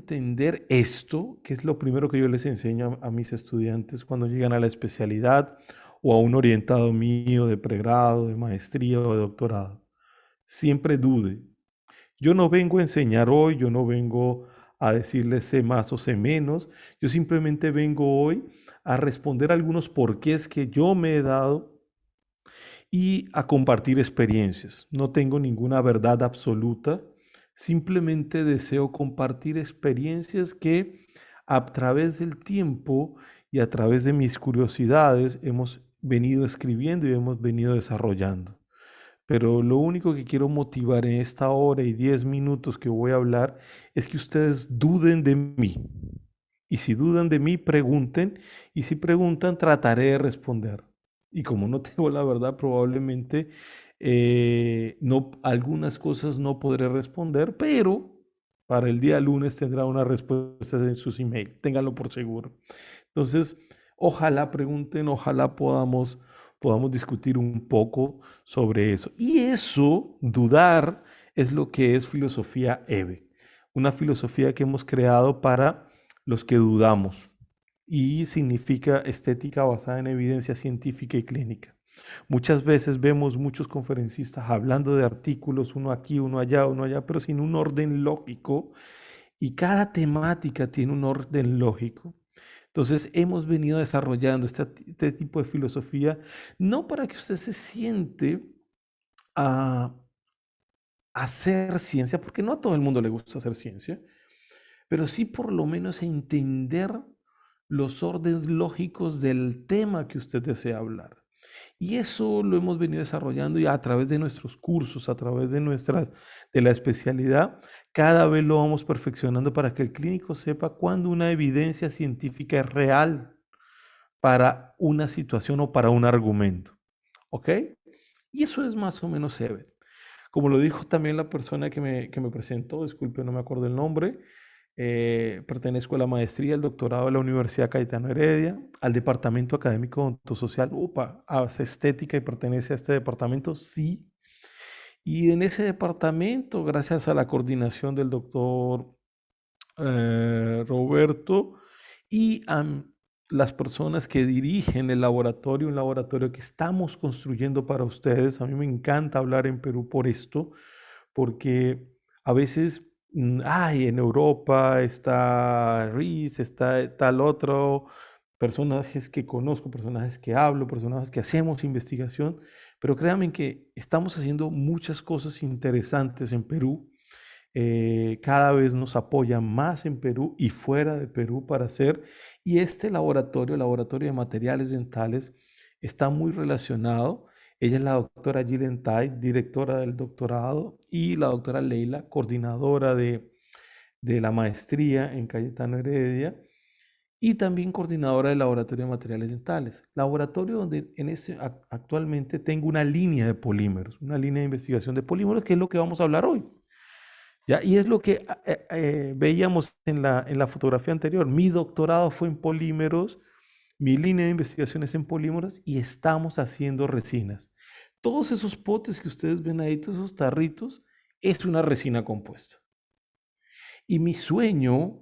entender esto, que es lo primero que yo les enseño a mis estudiantes cuando llegan a la especialidad o a un orientado mío de pregrado, de maestría o de doctorado. Siempre dude. Yo no vengo a enseñar hoy, yo no vengo a decirles sé más o sé menos. Yo simplemente vengo hoy a responder algunos porqués que yo me he dado y a compartir experiencias. No tengo ninguna verdad absoluta, simplemente deseo compartir experiencias que a través del tiempo y a través de mis curiosidades hemos venido escribiendo y hemos venido desarrollando. Pero lo único que quiero motivar en esta hora y 10 minutos que voy a hablar es que ustedes duden de mí. Y si dudan de mí, pregunten. Y si preguntan, trataré de responder. Y como no tengo la verdad, probablemente no, algunas cosas no podré responder, pero para el día lunes tendrá una respuesta en sus emails. Ténganlo por seguro. Entonces, ojalá pregunten, ojalá podamos discutir un poco sobre eso. Y eso, dudar, es lo que es filosofía EVE. Una filosofía que hemos creado para los que dudamos y significa estética basada en evidencia científica y clínica. Muchas veces vemos muchos conferencistas hablando de artículos, uno aquí, uno allá, pero sin un orden lógico y cada temática tiene un orden lógico. Entonces hemos venido desarrollando este tipo de filosofía no para que usted se siente a hacer ciencia, porque no a todo el mundo le gusta hacer ciencia, pero sí por lo menos entender los órdenes lógicos del tema que usted desea hablar. Y eso lo hemos venido desarrollando y a través de nuestros cursos, a través de la especialidad, cada vez lo vamos perfeccionando para que el clínico sepa cuándo una evidencia científica es real para una situación o para un argumento. ¿Ok? Y eso es más o menos EVET. Como lo dijo también la persona que me presentó, disculpe, no me acuerdo el nombre, pertenezco a la maestría, el doctorado de la Universidad Cayetano Heredia, al departamento académico de ontosocial, hace estética y pertenece a este departamento, sí. Y en ese departamento, gracias a la coordinación del doctor Roberto y a las personas que dirigen el laboratorio, un laboratorio que estamos construyendo para ustedes. A mí me encanta hablar en Perú por esto, porque a veces, ay, en Europa está Riz, está tal otro, personajes que conozco, personajes que hablo, personajes que hacemos investigación, pero créanme que estamos haciendo muchas cosas interesantes en Perú. Cada vez nos apoyan más en Perú y fuera de Perú para hacer, y este laboratorio, el laboratorio de materiales dentales, está muy relacionado. Ella es la doctora Gillian Tai, directora del doctorado, y la doctora Leila, coordinadora de la maestría en Cayetano Heredia, y también coordinadora del laboratorio de materiales dentales. Laboratorio donde actualmente tengo una línea de polímeros, una línea de investigación de polímeros, que es lo que vamos a hablar hoy. ¿Ya? Y es lo que veíamos en la fotografía anterior. Mi doctorado fue en polímeros, mi línea de investigación es en polímeros y estamos haciendo resinas. Todos esos potes que ustedes ven ahí, todos esos tarritos, es una resina compuesta. Y mi sueño,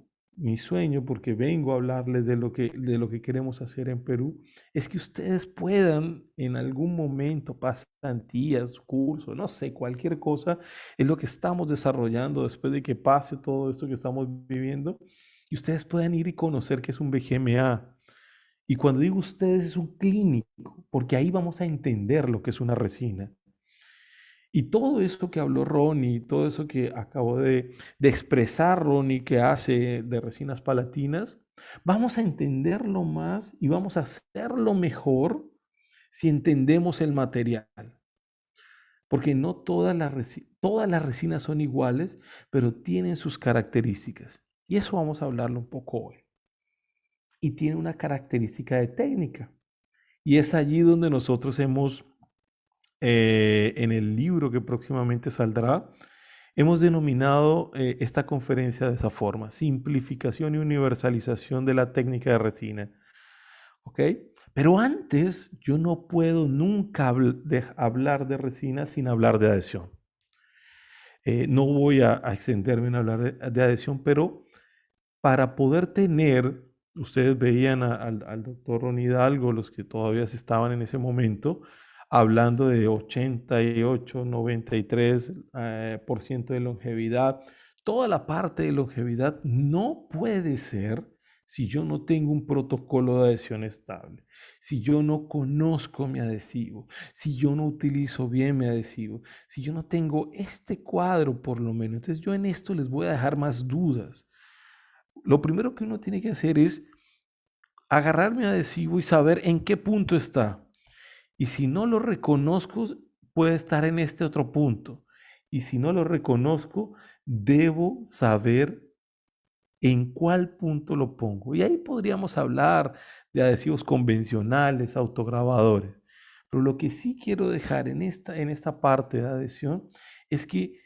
porque vengo a hablarles de lo que queremos hacer en Perú, es que ustedes puedan en algún momento, pasantías, cursos, no sé, cualquier cosa, es lo que estamos desarrollando después de que pase todo esto que estamos viviendo, y ustedes puedan ir y conocer qué es un BGMA. Y cuando digo ustedes, es un clínico, porque ahí vamos a entender lo que es una resina. Y todo eso que habló Ronnie, todo eso que acabó de expresar Ronnie que hace de resinas palatinas, vamos a entenderlo más y vamos a hacerlo mejor si entendemos el material. Porque no todas las resinas son iguales, pero tienen sus características. Y eso vamos a hablarlo un poco hoy. Y tiene una característica de técnica. Y es allí donde nosotros en el libro que próximamente saldrá, hemos denominado esta conferencia de esa forma: simplificación y universalización de la técnica de resina. ¿Ok? Pero antes, yo no puedo nunca hablar de resina sin hablar de adhesión. No voy a extenderme en hablar de adhesión, pero para poder tener, ustedes veían al doctor Ron Hidalgo, los que todavía estaban en ese momento, hablando de 88, 93 por ciento de longevidad. Toda la parte de longevidad no puede ser si yo no tengo un protocolo de adhesión estable, si yo no conozco mi adhesivo, si yo no utilizo bien mi adhesivo, si yo no tengo este cuadro por lo menos. Entonces yo en esto les voy a dejar más dudas. Lo primero que uno tiene que hacer es agarrar mi adhesivo y saber en qué punto está. Y si no lo reconozco, puede estar en este otro punto. Y si no lo reconozco, debo saber en cuál punto lo pongo. Y ahí podríamos hablar de adhesivos convencionales, autograbadores. Pero lo que sí quiero dejar en esta parte de adhesión es que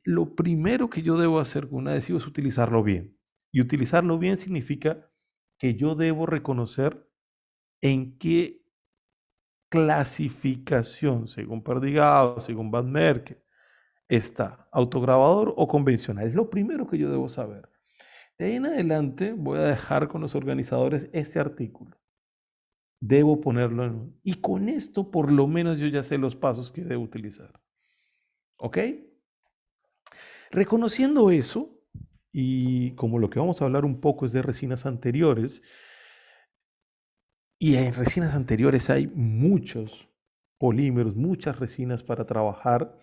lo primero que yo debo hacer con un adhesivo es utilizarlo bien. Y utilizarlo bien significa que yo debo reconocer en qué clasificación, según Perdigao, según Van Merkel, está, autograbador o convencional. Es lo primero que yo debo saber. De ahí en adelante voy a dejar con los organizadores este artículo. Debo ponerlo en... Y con esto por lo menos yo ya sé los pasos que debo utilizar. ¿Ok? Reconociendo eso, y como lo que vamos a hablar un poco es de resinas anteriores, y en resinas anteriores hay muchos polímeros, muchas resinas para trabajar.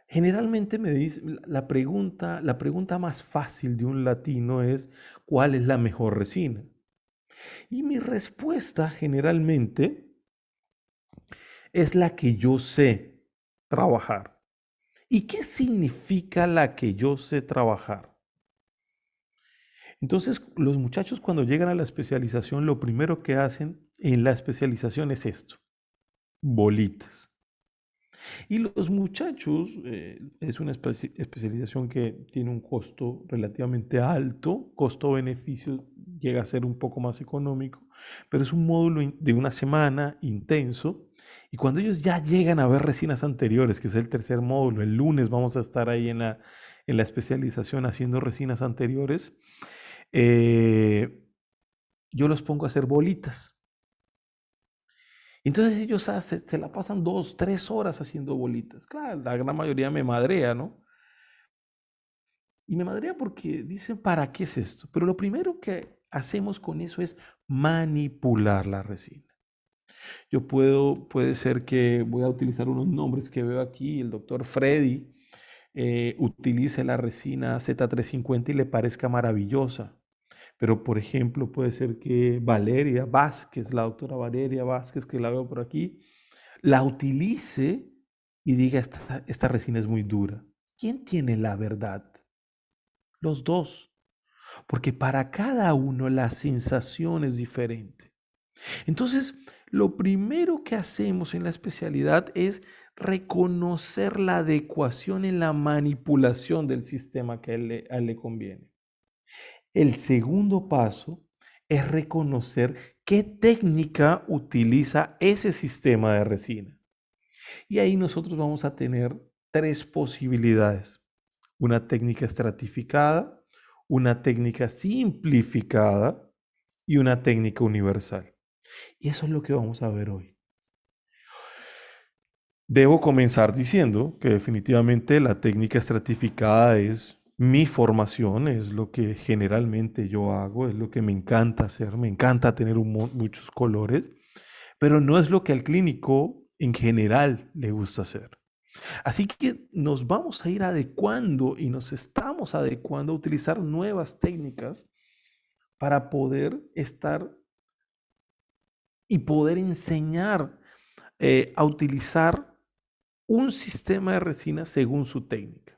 Generalmente me dice, la pregunta más fácil de un latino es, ¿cuál es la mejor resina? Y mi respuesta generalmente es la que yo sé trabajar. ¿Y qué significa la que yo sé trabajar? Entonces, los muchachos cuando llegan a la especialización, lo primero que hacen en la especialización es esto, bolitas. Y los muchachos, es una especialización que tiene un costo relativamente alto, costo-beneficio llega a ser un poco más económico, pero es un módulo de una semana intenso. Y cuando ellos ya llegan a ver resinas anteriores, que es el tercer módulo, el lunes vamos a estar ahí en la especialización haciendo resinas anteriores, eh, yo los pongo a hacer bolitas. Entonces ellos se la pasan 2, 3 horas haciendo bolitas. Claro, la gran mayoría me madrea, ¿no? Y me madrea porque dicen, ¿para qué es esto? Pero lo primero que hacemos con eso es manipular la resina. Puede ser que voy a utilizar unos nombres que veo aquí, el doctor Freddy utilice la resina Z350 y le parezca maravillosa. Pero, por ejemplo, puede ser que Valeria Vázquez, la doctora Valeria Vázquez, que la veo por aquí, la utilice y diga, esta resina es muy dura. ¿Quién tiene la verdad? Los dos. Porque para cada uno la sensación es diferente. Entonces, lo primero que hacemos en la especialidad es reconocer la adecuación en la manipulación del sistema que a él le conviene. El segundo paso es reconocer qué técnica utiliza ese sistema de resina. Y ahí nosotros vamos a tener tres posibilidades. Una técnica estratificada, una técnica simplificada y una técnica universal. Y eso es lo que vamos a ver hoy. Debo comenzar diciendo que definitivamente la técnica estratificada es mi formación, es lo que generalmente yo hago, es lo que me encanta hacer, me encanta tener muchos colores, pero no es lo que al clínico en general le gusta hacer. Así que nos vamos a ir adecuando y nos estamos adecuando a utilizar nuevas técnicas para poder estar y poder enseñar a utilizar un sistema de resina según su técnica.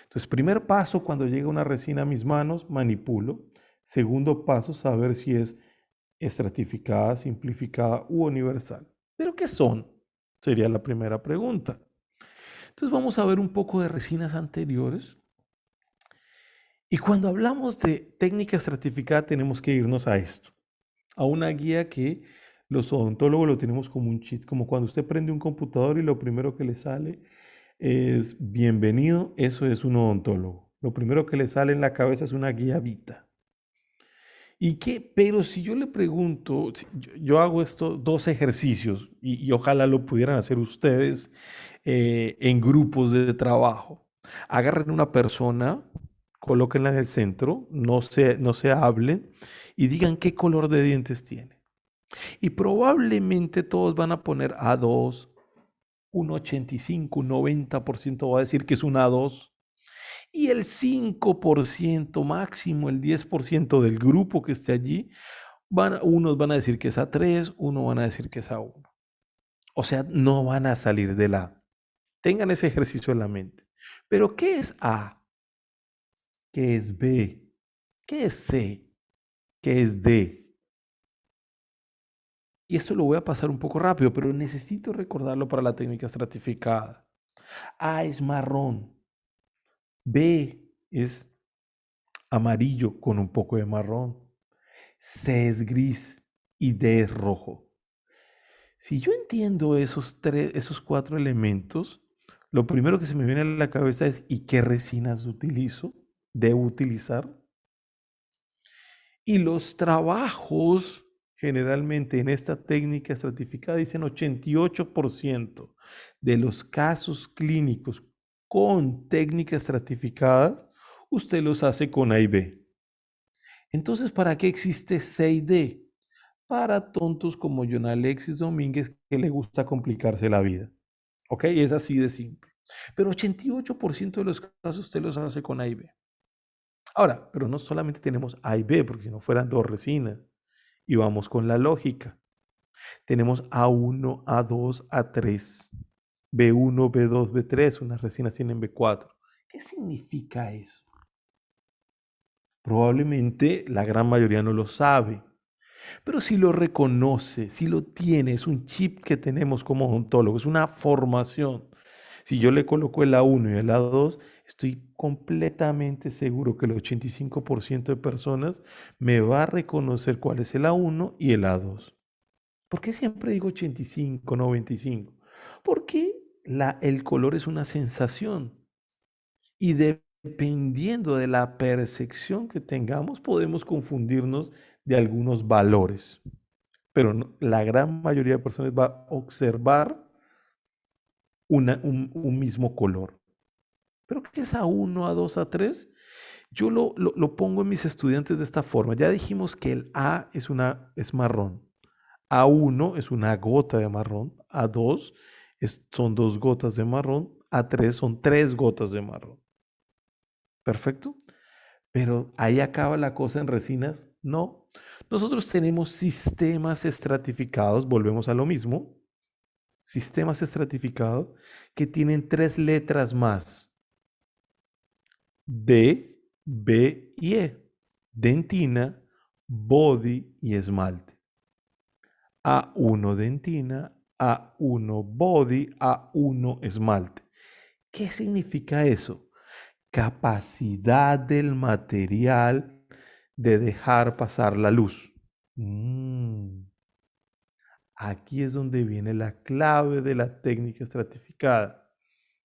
Entonces, primer paso, cuando llega una resina a mis manos, manipulo. Segundo paso, saber si es estratificada, simplificada u universal. ¿Pero qué son? Sería la primera pregunta. Entonces vamos a ver un poco de resinas anteriores. Y cuando hablamos de técnica estratificada tenemos que irnos a esto, a una guía que los odontólogos lo tenemos como un cheat, como cuando usted prende un computador y lo primero que le sale es bienvenido, eso es un odontólogo. Lo primero que le sale en la cabeza es una guía Vita. ¿Y qué? Pero si yo le pregunto, yo hago estos dos ejercicios y ojalá lo pudieran hacer ustedes en grupos de trabajo. Agarren una persona, colóquenla en el centro, no se hablen y digan qué color de dientes tiene. Y probablemente todos van a poner A2, un 85, un 90% va a decir que es un A2. Y el 5% máximo, el 10% del grupo que esté allí, unos van a decir que es A3, unos van a decir que es A1. O sea, no van a salir de la A. Tengan ese ejercicio en la mente. Pero ¿qué es A? ¿Qué es B? ¿Qué es C? ¿Qué es D? Y esto lo voy a pasar un poco rápido, pero necesito recordarlo para la técnica estratificada. A es marrón. B es amarillo con un poco de marrón. C es gris y D es rojo. Si yo entiendo esos cuatro elementos, lo primero que se me viene a la cabeza es ¿y qué resinas utilizo? ¿Debo utilizar? Y los trabajos generalmente en esta técnica estratificada dicen 88% de los casos clínicos con técnica estratificada, usted los hace con A y B. Entonces, ¿para qué existe C y D? Para tontos como John Alexis Domínguez que le gusta complicarse la vida. ¿Ok? Es así de simple. Pero 88% de los casos usted los hace con A y B. Ahora, pero no solamente tenemos A y B, porque si no fueran dos resinas. Y vamos con la lógica. Tenemos A1, A2, A3, B1, B2, B3. Unas resinas tienen B4. ¿Qué significa eso? Probablemente la gran mayoría no lo sabe. Pero si lo reconoce, si lo tiene, es un chip que tenemos como odontólogos, es una formación. Si yo le coloco el A1 y el A2, estoy completamente seguro que el 85% de personas me va a reconocer cuál es el A1 y el A2. ¿Por qué siempre digo 85, 95? Porque el color es una sensación y dependiendo de la percepción que tengamos, podemos confundirnos de algunos valores. Pero la gran mayoría de personas va a observar un mismo color. ¿Pero qué es A1, A2, A3? Yo lo pongo en mis estudiantes de esta forma. Ya dijimos que el A es marrón. A1 es una gota de marrón. A2 son 2 gotas de marrón. A3 son 3 gotas de marrón. ¿Perfecto? Pero ahí acaba la cosa en resinas. No. Nosotros tenemos sistemas estratificados. Volvemos a lo mismo. Sistemas estratificados que tienen 3 letras más. D, B y E. Dentina, body y esmalte. A1 dentina, A1 body, A1 esmalte. ¿Qué significa eso? Capacidad del material de dejar pasar la luz. Aquí es donde viene la clave de la técnica estratificada.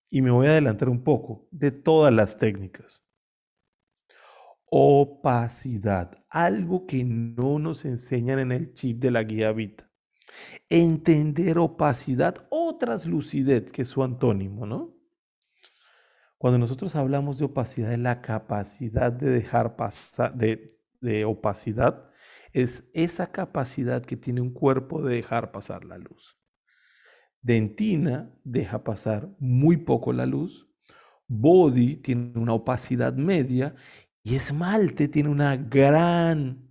Y me voy a adelantar un poco de todas las técnicas. Opacidad, algo que no nos enseñan en el chip de la guía Vita. Entender opacidad o translucidez, que es su antónimo, ¿no? Cuando nosotros hablamos de opacidad, es la capacidad de dejar pasar, de opacidad, es esa capacidad que tiene un cuerpo de dejar pasar la luz. Dentina deja pasar muy poco la luz, body tiene una opacidad media y esmalte tiene una gran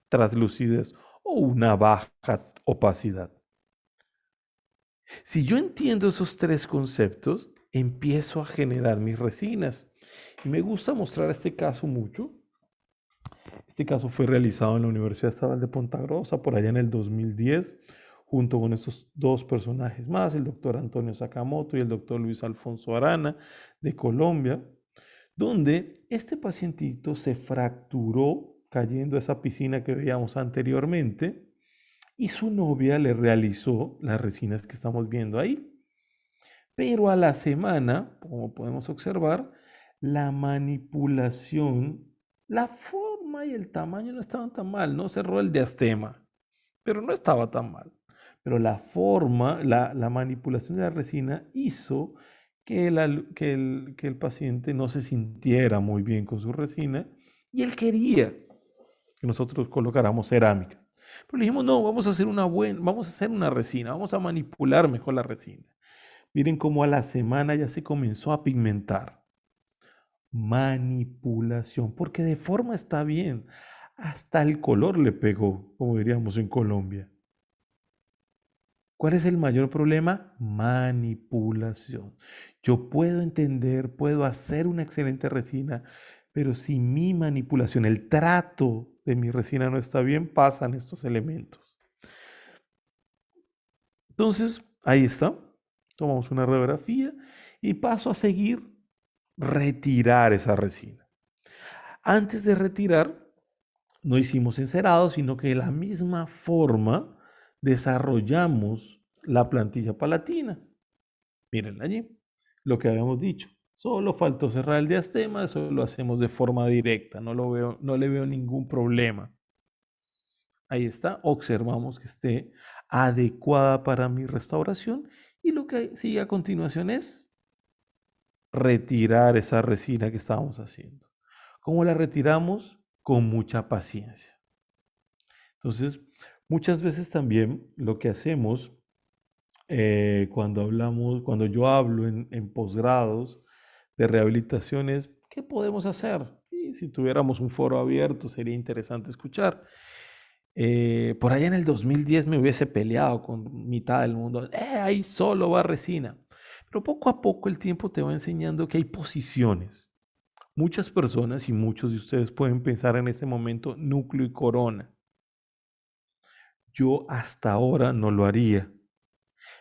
translucidez o una baja opacidad. Si yo entiendo esos 3 conceptos, empiezo a generar mis resinas. Y me gusta mostrar este caso mucho. Este caso fue realizado en la Universidad Estatal de Punta Grossa por allá en el 2010, junto con estos 2 personajes más, el doctor Antonio Sakamoto y el doctor Luis Alfonso Arana de Colombia, donde este pacientito se fracturó cayendo a esa piscina que veíamos anteriormente y su novia le realizó las resinas que estamos viendo ahí. Pero a la semana, como podemos observar, La manipulación, la forma y el tamaño no estaban tan mal, no cerró el diastema, pero no estaba tan mal. Pero la forma, la manipulación de la resina hizo que el paciente no se sintiera muy bien con su resina y él quería que nosotros colocáramos cerámica. Pero le dijimos, no, vamos a hacer una resina, vamos a manipular mejor la resina. Miren cómo a la semana ya se comenzó a pigmentar. Manipulación, porque de forma está bien. Hasta el color le pegó, como diríamos en Colombia. ¿Cuál es el mayor problema? Manipulación. Yo puedo entender, puedo hacer una excelente resina, pero si mi manipulación, el trato de mi resina no está bien, pasan estos elementos. Entonces, ahí está. Tomamos una radiografía y paso a seguir retirar esa resina. Antes de retirar, no hicimos encerado, sino que de la misma forma desarrollamos la plantilla palatina. Miren allí, lo que habíamos dicho. Solo faltó cerrar el diastema, eso lo hacemos de forma directa, no le veo ningún problema. Ahí está, observamos que esté adecuada para mi restauración y lo que sigue a continuación es retirar esa resina que estábamos haciendo. ¿Cómo la retiramos? Con mucha paciencia. Entonces, muchas veces también lo que hacemos cuando yo hablo en posgrados de rehabilitación es, ¿qué podemos hacer? Y si tuviéramos un foro abierto sería interesante escuchar. Por allá en el 2010 me hubiese peleado con mitad del mundo. Ahí solo va resina. Pero poco a poco el tiempo te va enseñando que hay posiciones. Muchas personas y muchos de ustedes pueden pensar en ese momento núcleo y corona. Yo hasta ahora no lo haría.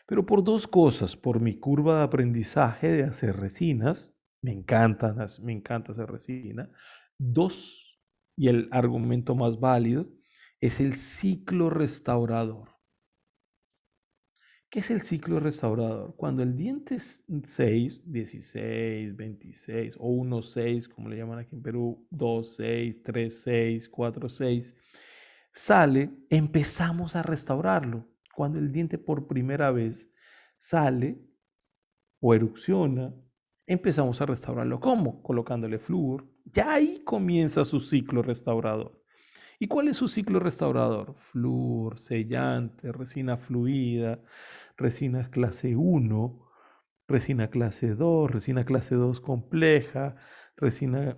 Pero por dos cosas, por mi curva de aprendizaje de hacer resinas, me encanta hacer resina. Dos, y el argumento más válido, es el ciclo restaurador. ¿Qué es el ciclo restaurador? Cuando el diente 6, 16, 26 o 1,6, como le llaman aquí en Perú, 2,6, 3,6, 4,6, sale, empezamos a restaurarlo. Cuando el diente por primera vez sale o erupciona, empezamos a restaurarlo. ¿Cómo? Colocándole flúor. Ya ahí comienza su ciclo restaurador. ¿Y cuál es su ciclo restaurador? Flúor, sellante, resina fluida, resina clase 1, resina clase 2, resina clase 2 compleja, resina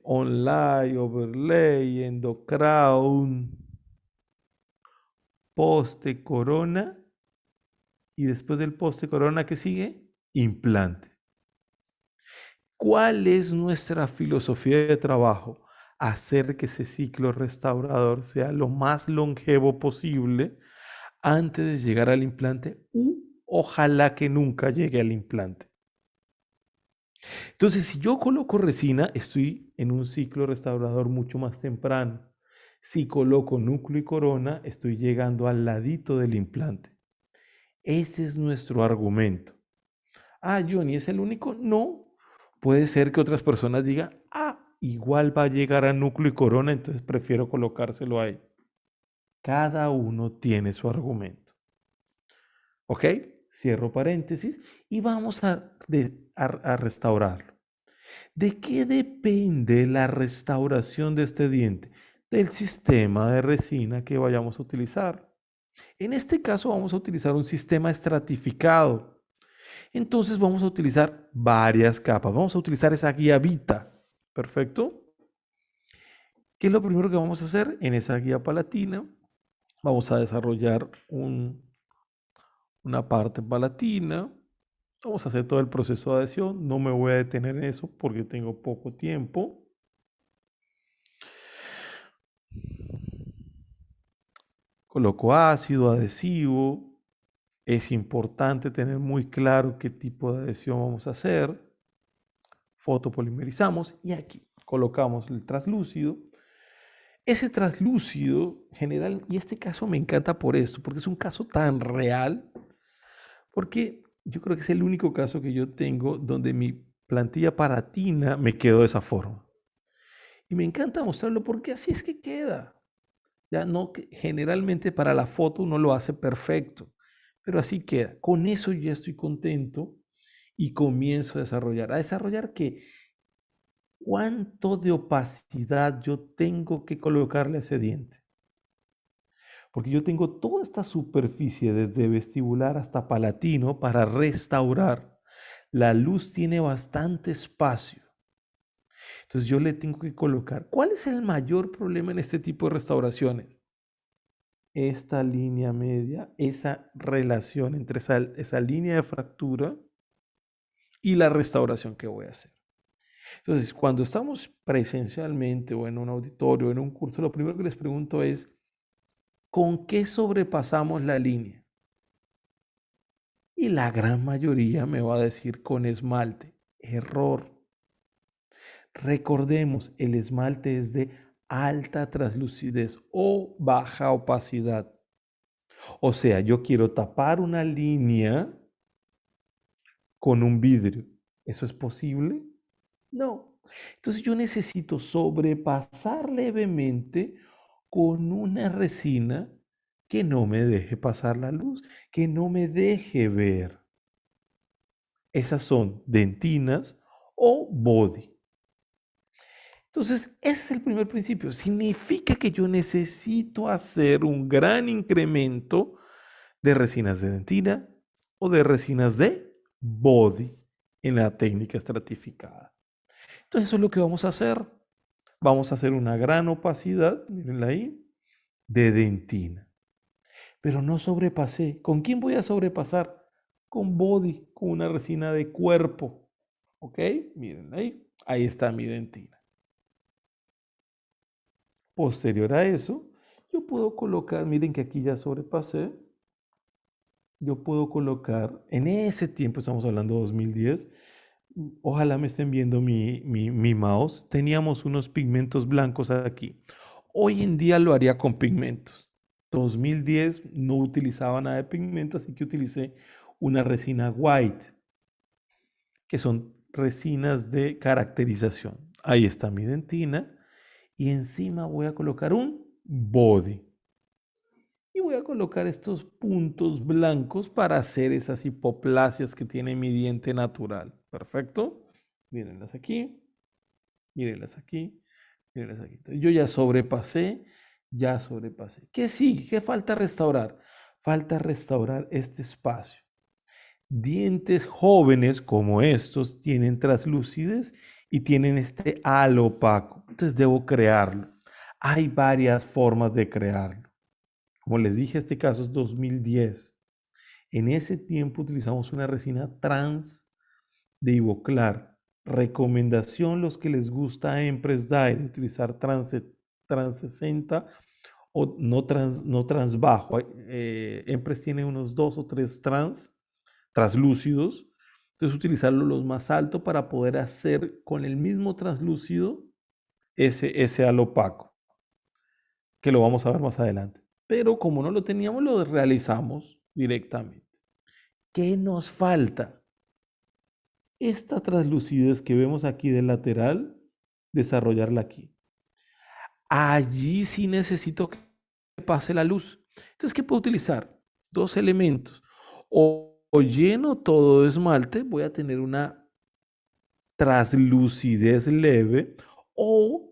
online, overlay, endocrown, poste, corona. Y después del poste corona, ¿qué sigue? Implante. ¿Cuál es nuestra filosofía de trabajo? Hacer que ese ciclo restaurador sea lo más longevo posible antes de llegar al implante u ojalá que nunca llegue al implante. Entonces, si yo coloco resina, estoy en un ciclo restaurador mucho más temprano. Si coloco núcleo y corona, estoy llegando al ladito del implante. Ese es nuestro argumento. Ah, Johnny, ¿es el único? No. Puede ser que otras personas digan, igual va a llegar a núcleo y corona, entonces prefiero colocárselo ahí. Cada uno tiene su argumento. ¿Ok? Cierro paréntesis y vamos a restaurarlo. ¿De qué depende la restauración de este diente? Del sistema de resina que vayamos a utilizar. En este caso vamos a utilizar un sistema estratificado. Entonces vamos a utilizar varias capas. Vamos a utilizar esa guía Vita. ¿Perfecto? ¿Qué es lo primero que vamos a hacer? En esa guía palatina vamos a desarrollar una parte palatina. Vamos a hacer todo el proceso de adhesión. No me voy a detener en eso porque tengo poco tiempo. Coloco ácido adhesivo. Es importante tener muy claro qué tipo de adhesión vamos a hacer. Fotopolimerizamos y aquí colocamos el translúcido. Ese translúcido general, y este caso me encanta por esto, porque es un caso tan real, porque yo creo que es el único caso que yo tengo donde mi plantilla paratina, me quedó de esa forma. Y me encanta mostrarlo porque así es que queda. Ya no, generalmente para la foto uno lo hace perfecto, pero así queda. Con eso ya estoy contento y comienzo a desarrollar que cuánto de opacidad yo tengo que colocarle a ese diente. Porque yo tengo toda esta superficie desde vestibular hasta palatino para restaurar. La luz tiene bastante espacio. Entonces yo le tengo que colocar. ¿Cuál es el mayor problema en este tipo de restauraciones? Esta línea media, esa relación entre esa línea de fractura y la restauración que voy a hacer. Entonces, cuando estamos presencialmente o en un auditorio, o en un curso, lo primero que les pregunto es, ¿con qué sobrepasamos la línea? Y la gran mayoría me va a decir con esmalte. Error. Recordemos, el esmalte es de alta translucidez o baja opacidad. O sea, yo quiero tapar una línea con un vidrio. ¿Eso es posible? No. Entonces yo necesito sobrepasar levemente con una resina que no me deje pasar la luz, que no me deje ver. Esas son dentinas o body. Entonces, ese es el primer principio. Significa que yo necesito hacer un gran incremento de resinas de dentina o de resinas de body en la técnica estratificada. Entonces, eso es lo que vamos a hacer. Vamos a hacer una gran opacidad, mírenla ahí, de dentina. Pero no sobrepasé. ¿Con quién voy a sobrepasar? Con body, con una resina de cuerpo. ¿Ok? Miren ahí. Ahí está mi dentina. Posterior a eso, yo puedo colocar, miren que aquí ya sobrepasé. Yo puedo colocar, en ese tiempo, estamos hablando de 2010, ojalá me estén viendo mi mouse, teníamos unos pigmentos blancos aquí. Hoy en día lo haría con pigmentos. 2010 no utilizaba nada de pigmento, así que utilicé una resina white, que son resinas de caracterización. Ahí está mi dentina y encima voy a colocar un body. Y voy a colocar estos puntos blancos para hacer esas hipoplasias que tiene mi diente natural. Perfecto. Mírenlas aquí, mírenlas aquí, mírenlas aquí. Entonces, yo ya sobrepasé. ¿Qué sigue? ¿Qué falta restaurar? Falta restaurar este espacio. Dientes jóvenes como estos tienen translucidez y tienen este halo opaco. Entonces debo crearlo. Hay varias formas de crearlo. Como les dije, este caso es 2010. En ese tiempo utilizamos una resina trans de Ivoclar. Recomendación los que les gusta Empress Dye, utilizar trans 60 o no trans bajo. Empress tiene unos 2 o 3 translúcidos. Entonces utilizarlo los más altos para poder hacer con el mismo translúcido ese halo opaco, que lo vamos a ver más adelante. Pero como no lo teníamos, lo realizamos directamente. ¿Qué nos falta? Esta translucidez que vemos aquí del lateral, desarrollarla aquí. Allí sí necesito que pase la luz. Entonces, ¿qué puedo utilizar? 2 elementos. O lleno todo de esmalte, voy a tener una translucidez leve, o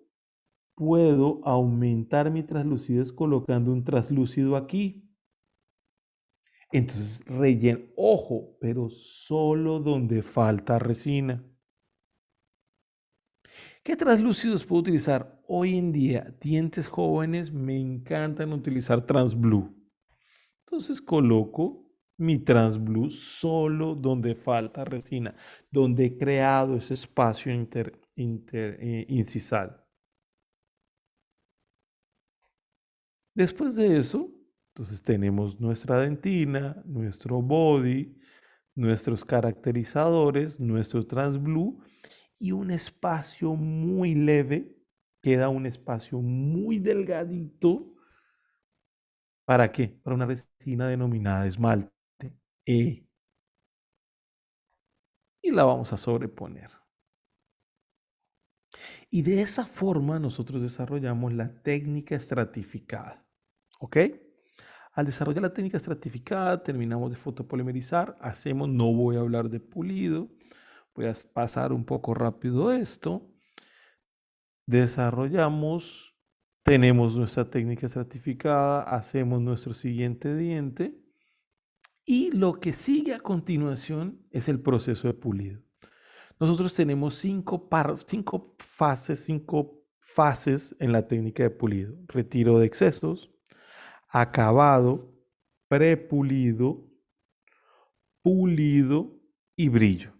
puedo aumentar mi translucidez colocando un translúcido aquí. Entonces relleno, ojo, pero solo donde falta resina. ¿Qué translúcidos puedo utilizar? Hoy en día, dientes jóvenes me encantan utilizar Transblue. Entonces coloco mi Transblue solo donde falta resina, donde he creado ese espacio incisal. Después de eso, entonces tenemos nuestra dentina, nuestro body, nuestros caracterizadores, nuestro Transblue y un espacio muy leve, queda un espacio muy delgadito. ¿Para qué? Para una resina denominada esmalte E. Y la vamos a sobreponer. Y de esa forma nosotros desarrollamos la técnica estratificada. ¿Ok? Al desarrollar la técnica estratificada, terminamos de fotopolimerizar, hacemos, no voy a hablar de pulido, voy a pasar un poco rápido esto. Desarrollamos, tenemos nuestra técnica estratificada, hacemos nuestro siguiente diente y lo que sigue a continuación es el proceso de pulido. Nosotros tenemos cinco fases en la técnica de pulido. Retiro de excesos, acabado, prepulido, pulido y brillo.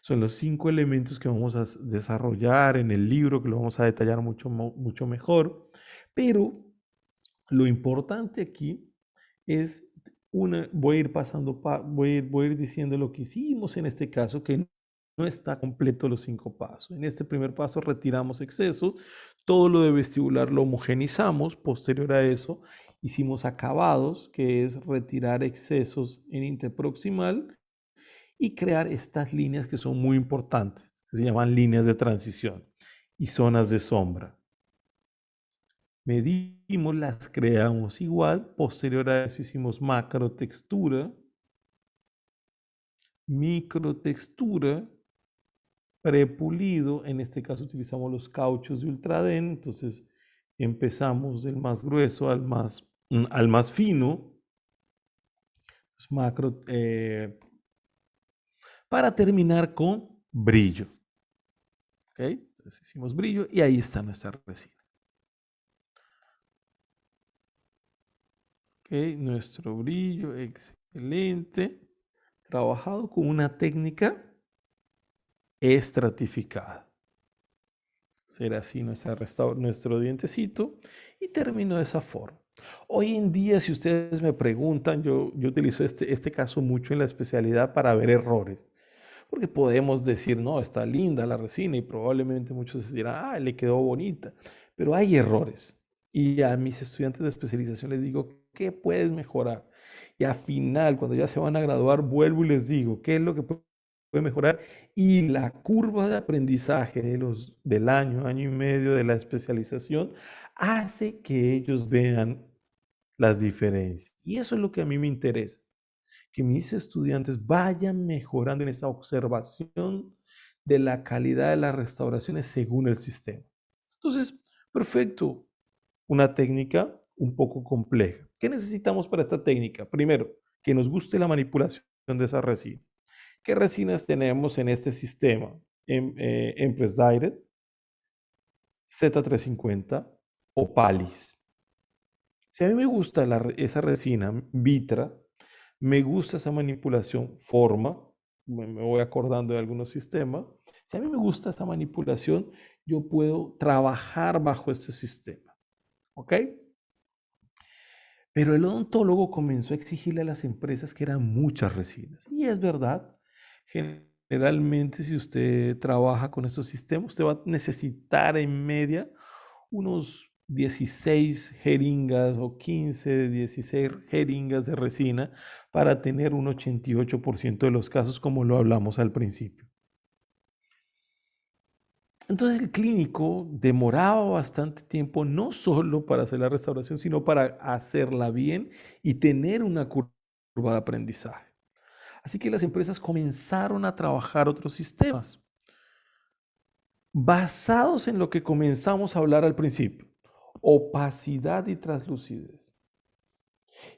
Son los 5 elementos que vamos a desarrollar en el libro, que lo vamos a detallar mucho mejor. Pero lo importante aquí es, voy a ir pasando, voy a ir diciendo lo que hicimos en este caso, que no está completo los 5 pasos. En este primer paso retiramos excesos, todo lo de vestibular lo homogenizamos, posterior a eso hicimos acabados, que es retirar excesos en interproximal y crear estas líneas que son muy importantes, que se llaman líneas de transición y zonas de sombra. Medimos, las creamos igual, posterior a eso hicimos macrotextura, microtextura, prepulido, en este caso utilizamos los cauchos de Ultraden, entonces empezamos del más grueso al más fino, macro, para terminar con brillo. ¿Okay? Entonces hicimos brillo y ahí está nuestra resina. ¿Okay? Nuestro brillo, excelente. Trabajado con una técnica estratificada. Será así nuestro dientecito y termino de esa forma. Hoy en día, si ustedes me preguntan, yo utilizo este caso mucho en la especialidad para ver errores. Porque podemos decir, no, está linda la resina y probablemente muchos dirán, ah, le quedó bonita. Pero hay errores. Y a mis estudiantes de especialización les digo, ¿qué puedes mejorar? Y al final, cuando ya se van a graduar, vuelvo y les digo, ¿qué es lo que puede mejorar? Y la curva de aprendizaje del año y medio de la especialización hace que ellos vean las diferencias. Y eso es lo que a mí me interesa, que mis estudiantes vayan mejorando en esa observación de la calidad de las restauraciones según el sistema. Entonces, perfecto, una técnica un poco compleja. ¿Qué necesitamos para esta técnica? Primero, que nos guste la manipulación de esa resina. ¿Qué resinas tenemos en este sistema? Empress Direct, Z350 o Palis. Si a mí me gusta esa resina Vitra, me gusta esa manipulación forma, me voy acordando de algunos sistemas. Si a mí me gusta esa manipulación, yo puedo trabajar bajo este sistema. ¿Ok? Pero el odontólogo comenzó a exigirle a las empresas que eran muchas resinas. Y es verdad, generalmente si usted trabaja con estos sistemas, usted va a necesitar en media unos 16 jeringas o 15, 16 jeringas de resina para tener un 88% de los casos como lo hablamos al principio. Entonces el clínico demoraba bastante tiempo no solo para hacer la restauración, sino para hacerla bien y tener una curva de aprendizaje. Así que las empresas comenzaron a trabajar otros sistemas basados en lo que comenzamos a hablar al principio, opacidad y translucidez.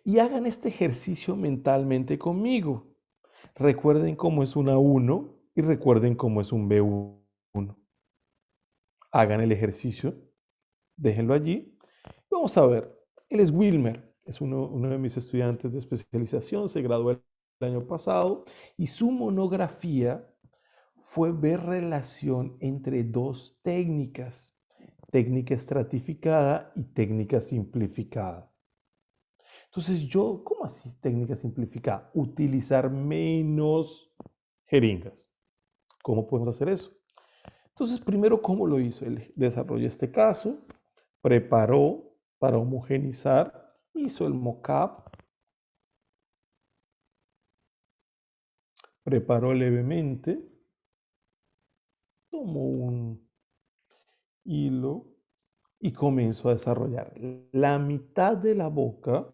Y hagan este ejercicio mentalmente conmigo. Recuerden cómo es una 1 y recuerden cómo es un B1. Hagan el ejercicio, déjenlo allí. Vamos a ver, él es Wilmer, es uno de mis estudiantes de especialización, se graduó el año pasado y su monografía fue ver relación entre dos técnicas, técnica estratificada y técnica simplificada. Entonces ¿cómo así técnica simplificada? Utilizar menos jeringas. ¿Cómo podemos hacer eso? Entonces, primero, ¿cómo lo hizo? Él desarrolló este caso, preparó para homogenizar, hizo el mock-up, preparó levemente, tomó un hilo y comienzo a desarrollar la mitad de la boca,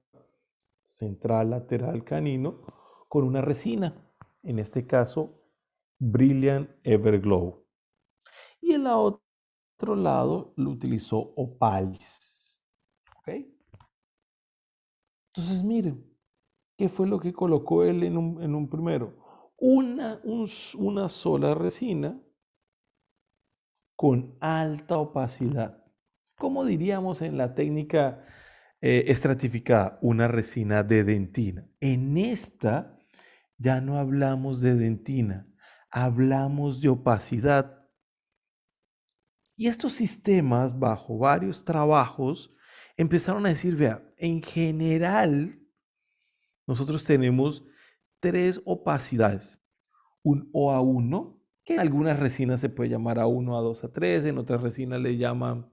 central, lateral, canino, con una resina, en este caso, Brilliant Everglow. Y en el otro lado lo utilizó Opalis. ¿Ok? Entonces, miren, ¿qué fue lo que colocó él en un primero? Una sola resina con alta opacidad. Como diríamos en la técnica estratificada, una resina de dentina. En esta ya no hablamos de dentina, hablamos de opacidad. Y estos sistemas, bajo varios trabajos, empezaron a decir, vea, en general, nosotros tenemos tres opacidades. Un OA1, que en algunas resinas se puede llamar A1, A2, A3, en otras resinas le llaman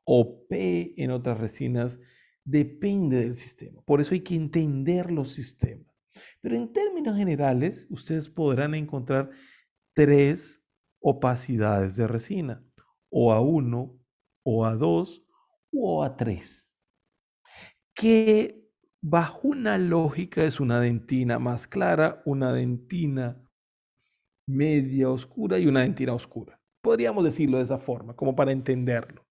OP, en otras resinas depende del sistema. Por eso hay que entender los sistemas. Pero en términos generales, ustedes podrán encontrar tres opacidades de resina, OA1, OA2 u OA3, que bajo una lógica es una dentina más clara, una dentina media oscura y una dentina oscura. Podríamos decirlo de esa forma, como para entenderlo.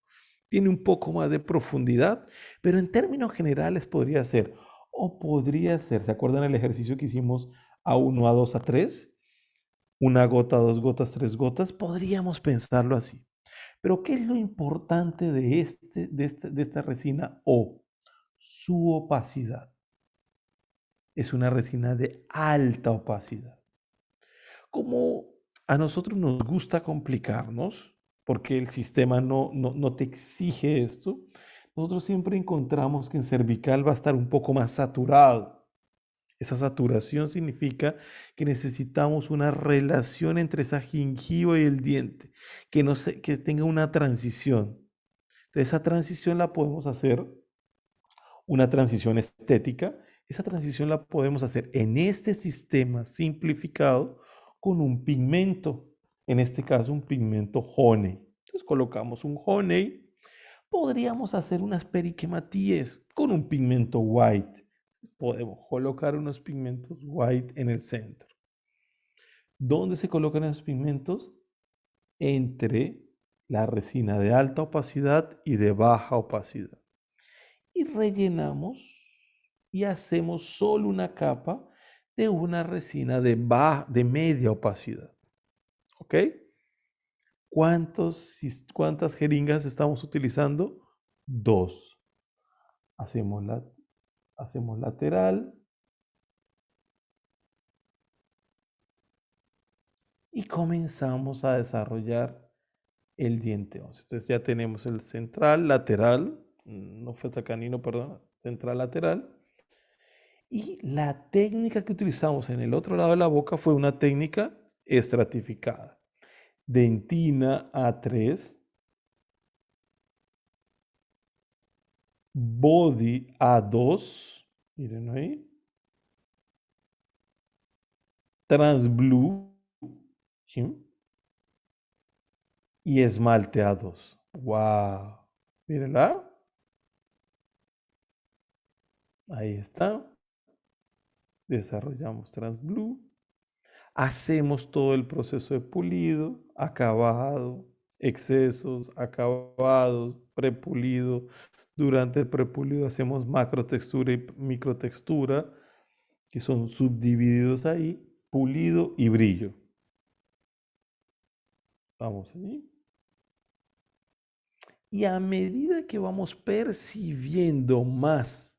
Tiene un poco más de profundidad, pero en términos generales podría ser, o podría ser, ¿se acuerdan el ejercicio que hicimos A1, A2, A3? Una gota, dos gotas, tres gotas, podríamos pensarlo así. Pero ¿qué es lo importante de esta resina O? Su opacidad. Es una resina de alta opacidad. Como a nosotros nos gusta complicarnos, porque el sistema no te exige esto, nosotros siempre encontramos que en cervical va a estar un poco más saturado. Esa saturación significa que necesitamos una relación entre esa gengiva y el diente, que tenga una transición. Entonces, esa transición la podemos hacer, una transición estética, esa transición la podemos hacer en este sistema simplificado con un pigmento, en este caso un pigmento honey. Entonces colocamos un honey, podríamos hacer unas periquematíes con un pigmento white. Podemos colocar unos pigmentos white en el centro. ¿Dónde se colocan esos pigmentos? Entre la resina de alta opacidad y de baja opacidad. Y rellenamos y hacemos solo una capa de una resina de media opacidad. ¿Ok? ¿Cuántas jeringas estamos utilizando? Dos. Hacemos lateral y comenzamos a desarrollar el diente 11. Entonces ya tenemos el central, lateral, no fue canino, perdón, central, lateral. Y la técnica que utilizamos en el otro lado de la boca fue una técnica estratificada. Dentina A3, body A2, miren ahí, transblue, ¿sí? Y esmalte A2. ¡Wow! Mírenla. Ahí está. Desarrollamos transblue. Hacemos todo el proceso de pulido, acabado, excesos, acabados, prepulido. Durante el prepulido hacemos macrotextura y microtextura, que son subdivididos ahí, pulido y brillo. Vamos allí. Y a medida que vamos percibiendo más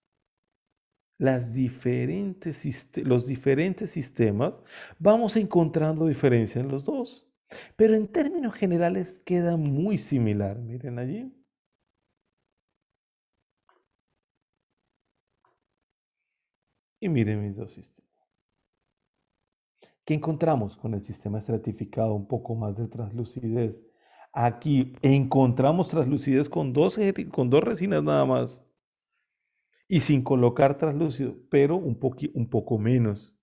los diferentes sistemas, vamos encontrando diferencia en los dos. Pero en términos generales queda muy similar. Miren allí. Y miren mis dos sistemas. ¿Qué encontramos con el sistema estratificado? Un poco más de translucidez. Aquí encontramos translucidez con dos resinas nada más. Y sin colocar translúcido, pero un poco menos.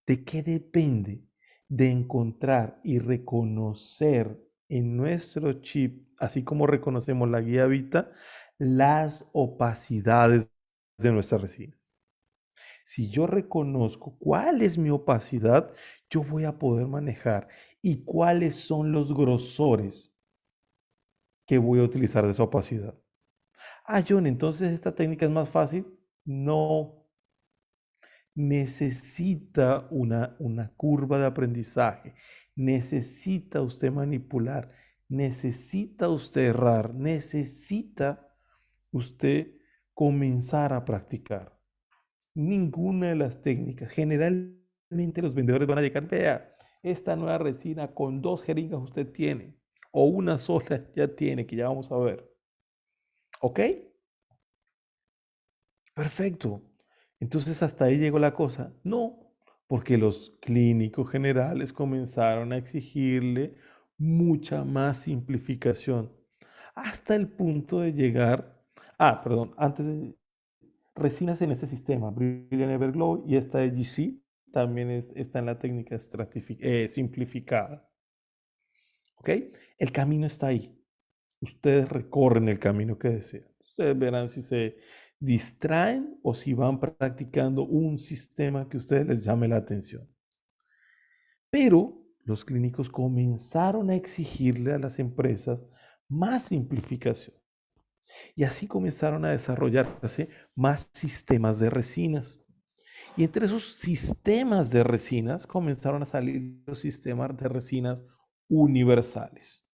¿De qué depende? De encontrar y reconocer en nuestro chip, así como reconocemos la guía Vita, las opacidades de nuestras resinas. Si yo reconozco cuál es mi opacidad, yo voy a poder manejar y cuáles son los grosores que voy a utilizar de esa opacidad. Ah, John, entonces esta técnica es más fácil. No, necesita una curva de aprendizaje, necesita usted manipular, necesita usted errar, necesita usted comenzar a practicar. Ninguna de las técnicas, generalmente los vendedores van a llegar, vea, esta nueva resina con 2 jeringas usted tiene, o una sola ya tiene, que ya vamos a ver. ¿Ok? Perfecto. Entonces hasta ahí llegó la cosa. No, porque los clínicos generales comenzaron a exigirle mucha más simplificación, hasta el punto de llegar, perdón, antes de resinas en este sistema, Brilliant Everglow, y esta de GC también está en la técnica simplificada. ¿Ok? El camino está ahí. Ustedes recorren el camino que desean. Ustedes verán si se distraen o si van practicando un sistema que a ustedes les llame la atención. Pero los clínicos comenzaron a exigirle a las empresas más simplificación. Y así comenzaron a desarrollarse más sistemas de resinas. Y entre esos sistemas de resinas comenzaron a salir los sistemas de resinas universales.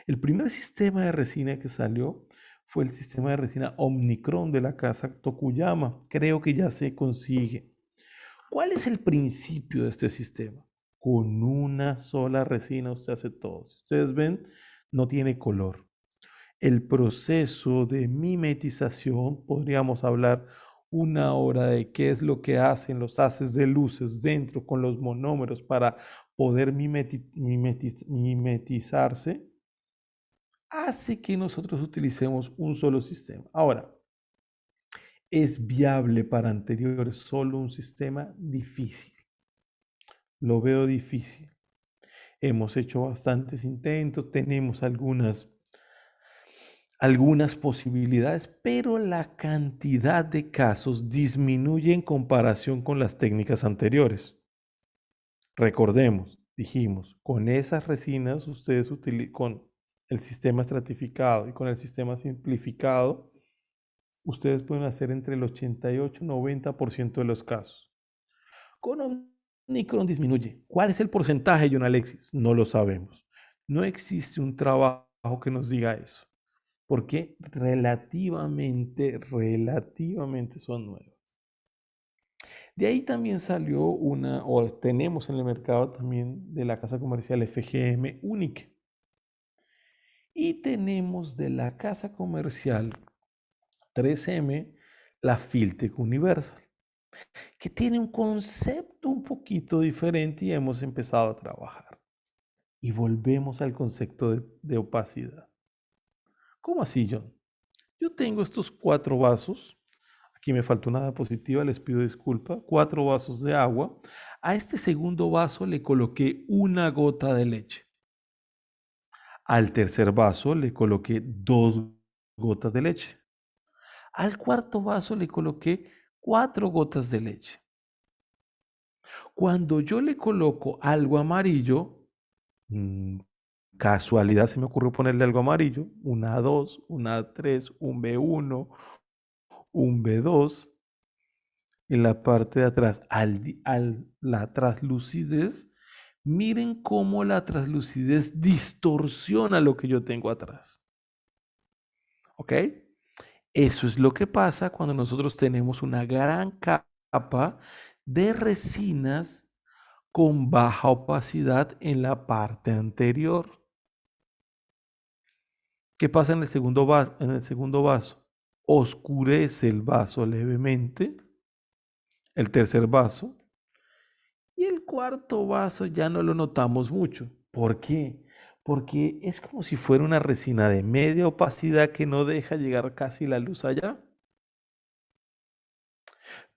El primer sistema de resina que salió fue el sistema de resina Omnicron de la casa Tokuyama. Creo que ya se consigue. ¿Cuál es el principio de este sistema? Con una sola resina usted hace todo. Si ustedes ven, no tiene color. El proceso de mimetización, podríamos hablar una hora de qué es lo que hacen los haces de luces dentro con los monómeros para poder mimetizarse, hace que nosotros utilicemos un solo sistema. Ahora, ¿es viable para anteriores solo un sistema? Difícil. Lo veo difícil. Hemos hecho bastantes intentos, tenemos algunas posibilidades, pero la cantidad de casos disminuye en comparación con las técnicas anteriores. Recordemos, dijimos, con esas resinas ustedes con el sistema estratificado y con el sistema simplificado, ustedes pueden hacer entre el 88 y 90% de los casos. Con Omnicron disminuye. ¿Cuál es el porcentaje, John Alexis? No lo sabemos. No existe un trabajo que nos diga eso, porque relativamente son nuevos. De ahí también salió o tenemos en el mercado también de la casa comercial FGM Unique. Y tenemos de la casa comercial 3M la Filtec Universal, que tiene un concepto un poquito diferente y hemos empezado a trabajar. Y volvemos al concepto de opacidad. ¿Cómo así, John? Yo tengo estos 4 vasos. Aquí me faltó una diapositiva, les pido disculpa. 4 vasos de agua. A este segundo vaso le coloqué una gota de leche. Al tercer vaso le coloqué 2 gotas de leche. Al cuarto vaso le coloqué 4 gotas de leche. Cuando yo le coloco algo amarillo, casualidad se me ocurrió ponerle algo amarillo, una A2, una A3, un B1, un B2. En la parte de atrás, la traslucidez, miren cómo la traslucidez distorsiona lo que yo tengo atrás. ¿Ok? Eso es lo que pasa cuando nosotros tenemos una gran capa de resinas con baja opacidad en la parte anterior. ¿Qué pasa en el segundo vaso? Oscurece el vaso levemente. El tercer vaso. Y el cuarto vaso ya no lo notamos mucho. ¿Por qué? Porque es como si fuera una resina de media opacidad que no deja llegar casi la luz allá.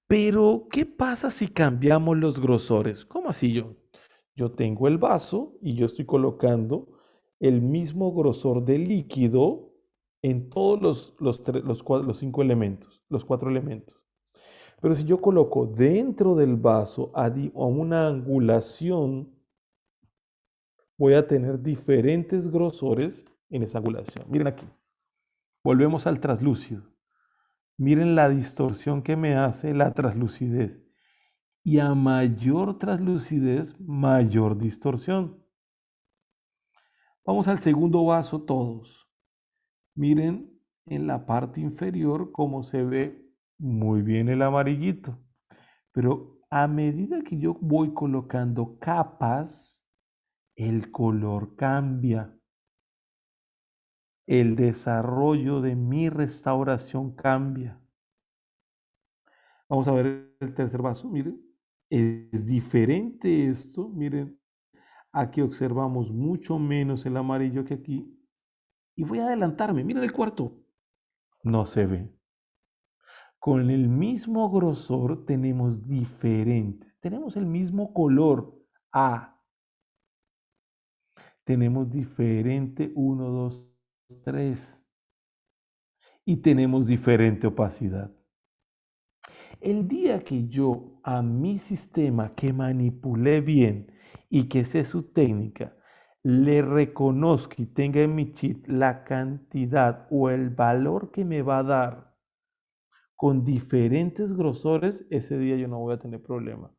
Pero, ¿qué pasa si cambiamos los grosores? ¿Cómo así yo? Yo tengo el vaso y yo estoy colocando el mismo grosor de líquido en todos los 5 elementos, los 4 elementos. Pero si yo coloco dentro del vaso a una angulación, voy a tener diferentes grosores en esa angulación. Miren aquí, volvemos al traslúcido. Miren la distorsión que me hace la translucidez. Y a mayor translucidez, mayor distorsión. Vamos al segundo vaso todos. Miren en la parte inferior cómo se ve muy bien el amarillito. Pero a medida que yo voy colocando capas, el color cambia. El desarrollo de mi restauración cambia. Vamos a ver el tercer vaso, miren. Es diferente esto, miren. Aquí observamos mucho menos el amarillo que aquí. Y voy a adelantarme, miren el cuarto. No se ve. Con el mismo grosor tenemos diferente. Tenemos el mismo color A. Tenemos diferente 1, 2, 3. Y tenemos diferente opacidad. El día que yo a mi sistema que manipulé bien y que sé su técnica, le reconozco y tenga en mi chip la cantidad o el valor que me va a dar con diferentes grosores, ese día yo no voy a tener problema.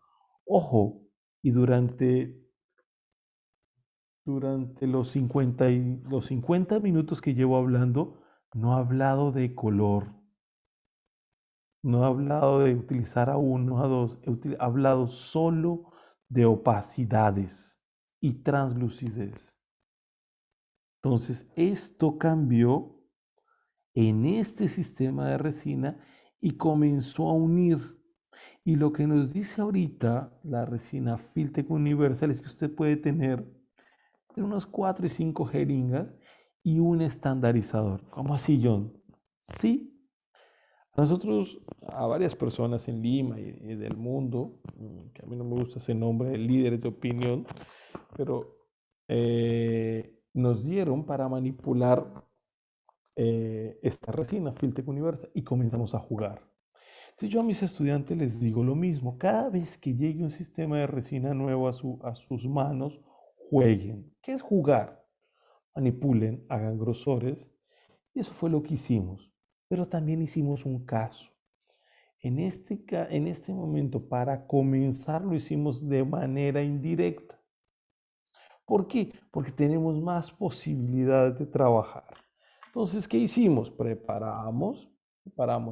Ojo, y durante los 50 minutos que llevo hablando, no he hablado de color. No he hablado de utilizar a 1, a 2, he hablado solo de opacidades y translucidez. Entonces, esto cambió en este sistema de resina y comenzó a unir. Y lo que nos dice ahorita la resina Filtech Universal es que usted puede tener unos 4 y 5 jeringas y un estandarizador. ¿Cómo así, John? Sí. Nosotros, a varias personas en Lima y del mundo, que a mí no me gusta ese nombre, líderes de opinión, pero nos dieron para manipular esta resina, Filtech Universal, y comenzamos a jugar. Entonces yo a mis estudiantes les digo lo mismo, cada vez que llegue un sistema de resina nuevo a sus manos, jueguen. ¿Qué es jugar? Manipulen, hagan grosores, y eso fue lo que hicimos. Pero también hicimos un caso. En este momento, para comenzar, lo hicimos de manera indirecta. ¿Por qué? Porque tenemos más posibilidades de trabajar. Entonces, ¿qué hicimos? Preparamos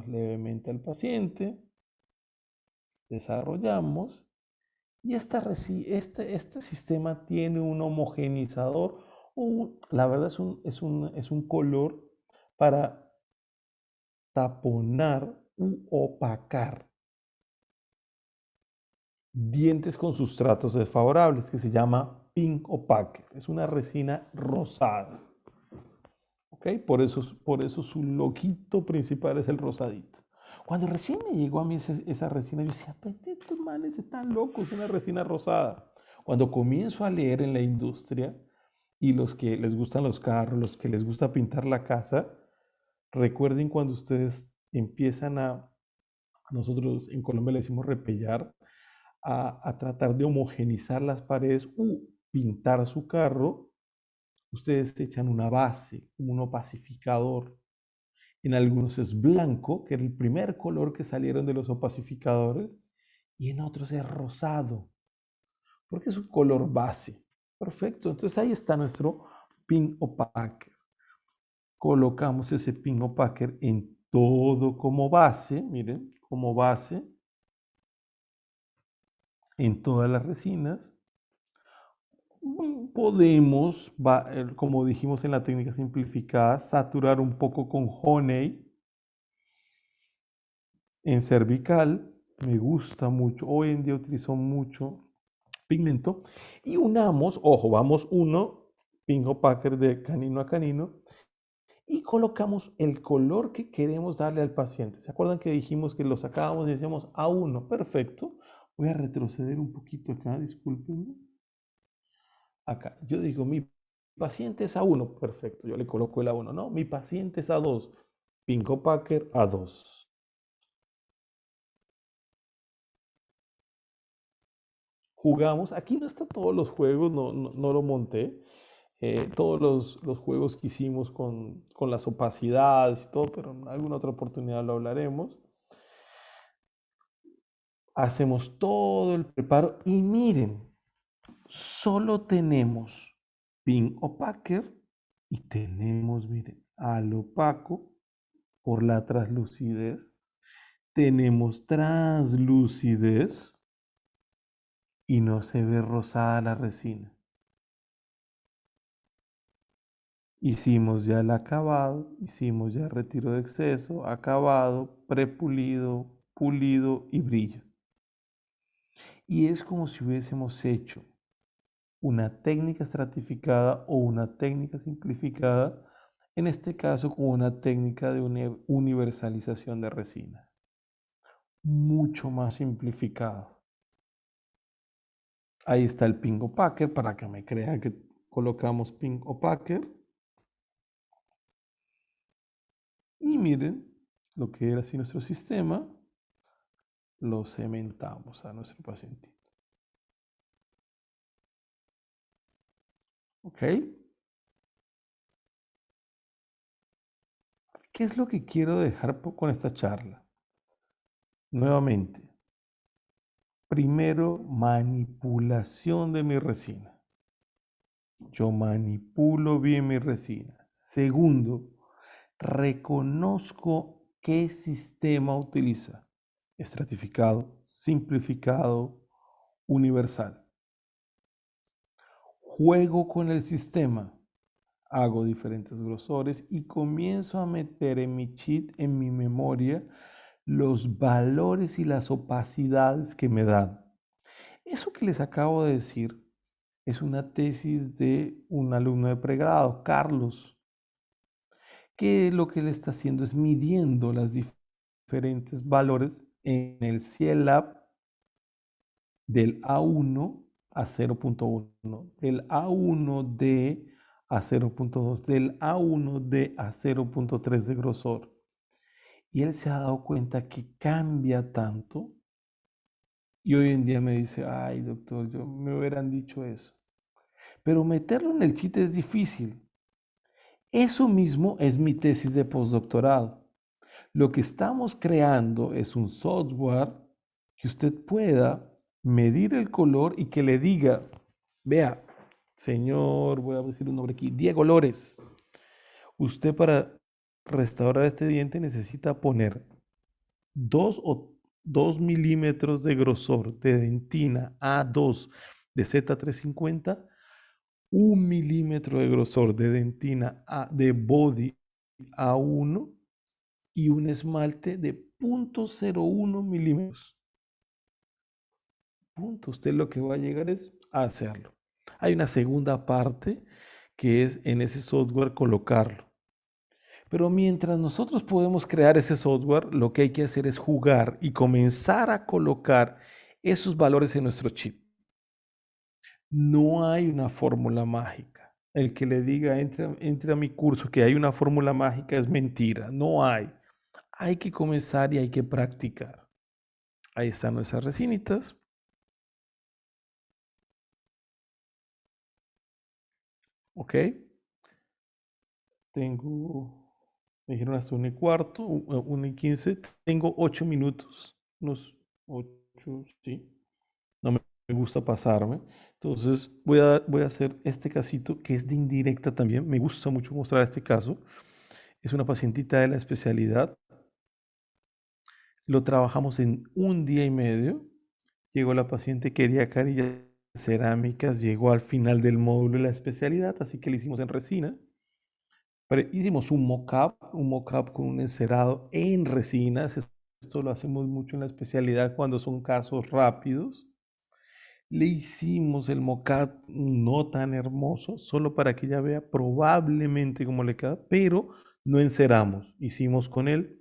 levemente al paciente, desarrollamos, y este sistema tiene un homogenizador, la verdad es un color para taponar u opacar dientes con sustratos desfavorables, que se llama Pink Opaque. Es una resina rosada. ¿Ok? Por eso su loquito principal es el rosadito. Cuando recién me llegó a mí esa resina, yo decía, pues estos manes están locos, es una resina rosada. Cuando comienzo a leer en la industria y los que les gustan los carros, los que les gusta pintar la casa, recuerden cuando ustedes empiezan nosotros en Colombia le decimos repellar, a tratar de homogenizar las paredes u pintar su carro, ustedes echan una base, un opacificador. En algunos es blanco, que era el primer color que salieron de los opacificadores, y en otros es rosado, porque es un color base. Perfecto, entonces ahí está nuestro pin opacker. Colocamos ese pin opacker en todo como base, miren, como base, en todas las resinas. Podemos, como dijimos en la técnica simplificada, saturar un poco con honey en cervical. Me gusta mucho. Hoy en día utilizo mucho pigmento. Y unamos, ojo, vamos pingo packer de canino a canino. Y colocamos el color que queremos darle al paciente. ¿Se acuerdan que dijimos que lo sacábamos y decíamos A1? Perfecto. Voy a retroceder un poquito acá, discúlpenme. Acá, yo digo mi paciente es A1, perfecto, yo le coloco el A1. No, mi paciente es A2, Pinkhopacker A2. Jugamos, aquí no están todos los juegos, no lo monté. Todos los juegos que hicimos con las opacidades y todo, pero en alguna otra oportunidad lo hablaremos. Hacemos todo el preparo y miren, solo tenemos pin opacker y tenemos, miren, al opaco por la translucidez. Tenemos translucidez y no se ve rosada la resina. Hicimos ya el acabado, hicimos ya retiro de exceso, acabado, prepulido, pulido y brillo. Y es como si hubiésemos hecho una técnica estratificada o una técnica simplificada, en este caso con una técnica de universalización de resinas. Mucho más simplificado. Ahí está el pin opacker para que me crean que colocamos pin opacker. Y miren lo que era así nuestro sistema. Lo cementamos a nuestro pacientito. ¿Ok? ¿Qué es lo que quiero dejar con esta charla? Nuevamente, primero, manipulación de mi resina. Yo manipulo bien mi resina. Segundo, reconozco qué sistema utiliza. Estratificado, simplificado, universal. Juego con el sistema. Hago diferentes grosores y comienzo a meter en mi cheat, en mi memoria, los valores y las opacidades que me dan. Eso que les acabo de decir es una tesis de un alumno de pregrado, Carlos, que lo que él está haciendo es midiendo los diferentes valores en el CIELAB del A1 a 0.1, del A1D a 0.2, del A1D a 0.3 de grosor. Y él se ha dado cuenta que cambia tanto. Y hoy en día me dice, ay doctor, yo me hubieran dicho eso. Pero meterlo en el cheat es difícil. Eso mismo es mi tesis de postdoctorado. Lo que estamos creando es un software que usted pueda medir el color y que le diga, vea, señor, voy a decir un nombre aquí, Diego Lores, usted para restaurar este diente necesita poner 2 milímetros de grosor de dentina A2 de Z350, 1 milímetro de grosor de dentina de body A1 y un esmalte de 0.01 milímetros. Punto. Usted lo que va a llegar es a hacerlo. Hay una segunda parte que es en ese software colocarlo. Pero mientras nosotros podemos crear ese software, lo que hay que hacer es jugar y comenzar a colocar esos valores en nuestro chip. No hay una fórmula mágica. El que le diga entre a mi curso que hay una fórmula mágica es mentira. No hay. Hay que comenzar y hay que practicar. Ahí están nuestras resinitas. Ok. Tengo, me dijeron hasta 1:15, 1:15. Tengo 8 minutos. Unos 8, sí. No me gusta pasarme. Entonces voy a hacer este casito que es de indirecta también. Me gusta mucho mostrar este caso. Es una pacientita de la especialidad. Lo trabajamos en un día y medio. Llegó la paciente, quería carillas cerámicas, llegó al final del módulo de la especialidad, así que le hicimos en resina. Pero hicimos un mock-up con un encerado en resinas. Esto lo hacemos mucho en la especialidad cuando son casos rápidos. Le hicimos el mock-up no tan hermoso, solo para que ella vea probablemente cómo le queda, pero no enceramos. Hicimos con él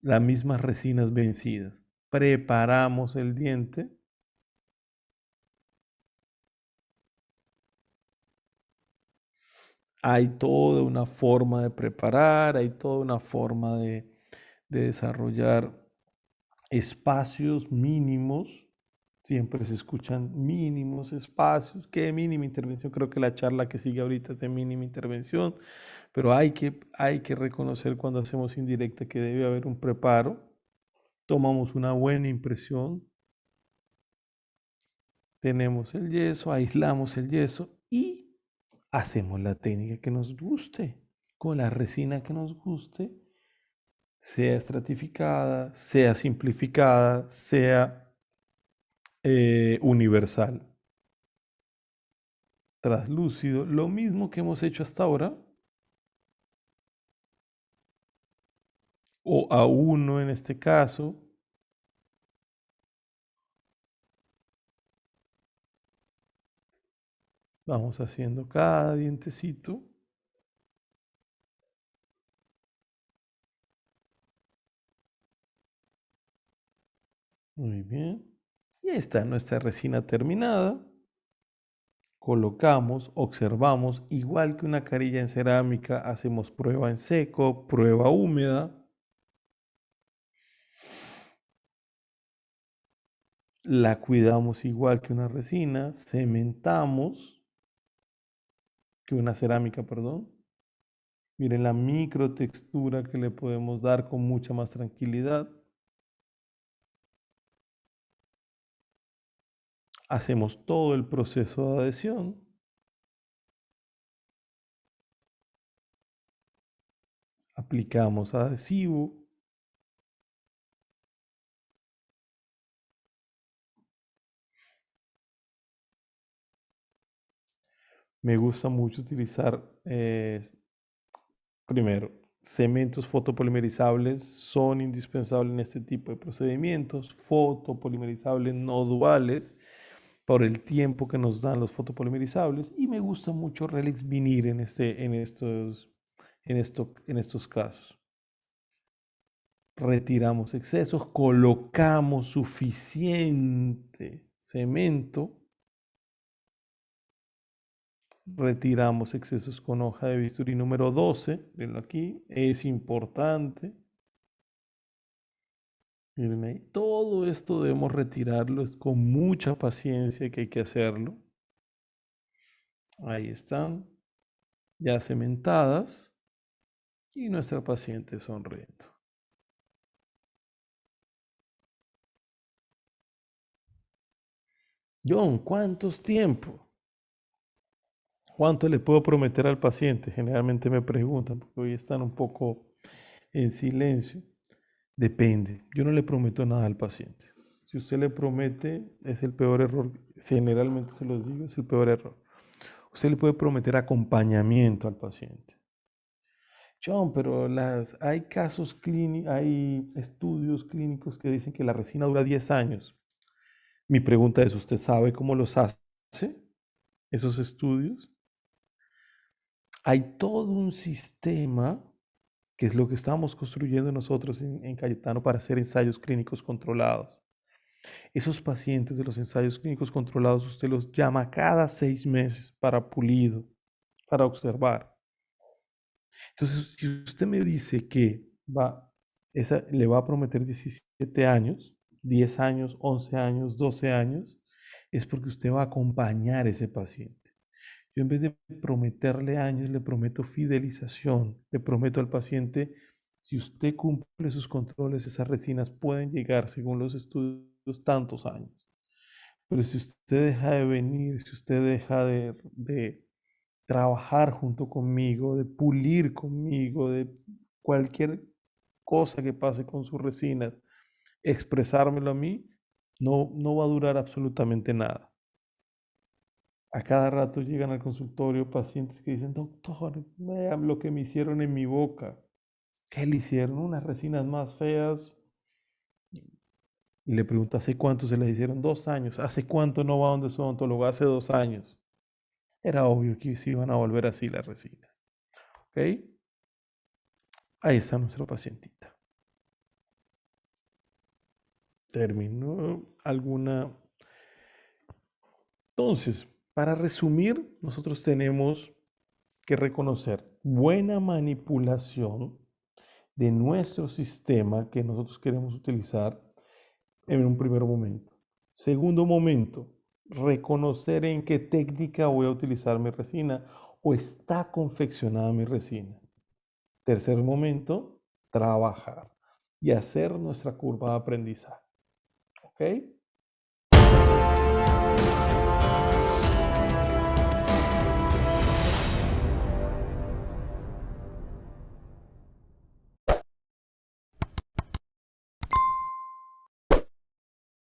las mismas resinas vencidas. Preparamos el diente. Hay toda una forma de preparar, hay toda una forma de desarrollar espacios mínimos. Siempre se escuchan mínimos espacios. ¿Qué mínima intervención? Creo que la charla que sigue ahorita es de mínima intervención, pero hay que reconocer cuando hacemos indirecta que debe haber un preparo. Tomamos una buena impresión, tenemos el yeso, aislamos el yeso y hacemos la técnica que nos guste, con la resina que nos guste, sea estratificada, sea simplificada, sea universal, traslúcido, lo mismo que hemos hecho hasta ahora, o a uno en este caso. Vamos haciendo cada dientecito. Muy bien. Y ahí está nuestra resina terminada. Colocamos, observamos, igual que una carilla en cerámica, hacemos prueba en seco, prueba húmeda. La cuidamos igual que una resina, cementamos, que una cerámica, perdón. Miren la microtextura que le podemos dar con mucha más tranquilidad. Hacemos todo el proceso de adhesión. Aplicamos adhesivo. Me gusta mucho utilizar, primero, cementos fotopolimerizables son indispensables en este tipo de procedimientos, fotopolimerizables no duales, por el tiempo que nos dan los fotopolimerizables, y me gusta mucho Relix Vinir en estos casos. Retiramos excesos, colocamos suficiente cemento, retiramos excesos con hoja de bisturí número 12, mirenlo aquí, es importante. Miren ahí, todo esto debemos retirarlo, es con mucha paciencia que hay que hacerlo. Ahí están, ya cementadas y nuestra paciente sonriendo. John, ¿cuántos tiempo? ¿Cuánto le puedo prometer al paciente? Generalmente me preguntan, porque hoy están un poco en silencio. Depende, yo no le prometo nada al paciente. Si usted le promete, es el peor error. Generalmente se los digo, es el peor error. Usted le puede prometer acompañamiento al paciente. John, pero hay casos clínicos, hay estudios clínicos que dicen que la resina dura 10 años. Mi pregunta es, ¿usted sabe cómo los hace esos estudios? Hay todo un sistema que es lo que estamos construyendo nosotros en Cayetano para hacer ensayos clínicos controlados. Esos pacientes de los ensayos clínicos controlados, usted los llama cada 6 meses para pulido, para observar. Entonces, si usted me dice que le va a prometer 17 años, 10 años, 11 años, 12 años, es porque usted va a acompañar a ese paciente. Yo en vez de prometerle años, le prometo fidelización, le prometo al paciente, si usted cumple sus controles, esas resinas pueden llegar, según los estudios, tantos años. Pero si usted deja de venir, si usted deja de trabajar junto conmigo, de pulir conmigo, de cualquier cosa que pase con sus resinas, expresármelo a mí, no va a durar absolutamente nada. A cada rato llegan al consultorio pacientes que dicen, doctor, vean lo que me hicieron en mi boca. ¿Qué le hicieron? Unas resinas más feas. Y le pregunto, ¿hace cuánto se les hicieron? 2 años. ¿Hace cuánto no va donde su odontólogo? Hace 2 años. Era obvio que se iban a volver así las resinas. ¿Ok? Ahí está nuestra pacientita. Terminó alguna. Entonces, para resumir, nosotros tenemos que reconocer buena manipulación de nuestro sistema que nosotros queremos utilizar en un primer momento. Segundo momento, reconocer en qué técnica voy a utilizar mi resina o está confeccionada mi resina. Tercer momento, trabajar y hacer nuestra curva de aprendizaje. ¿Ok?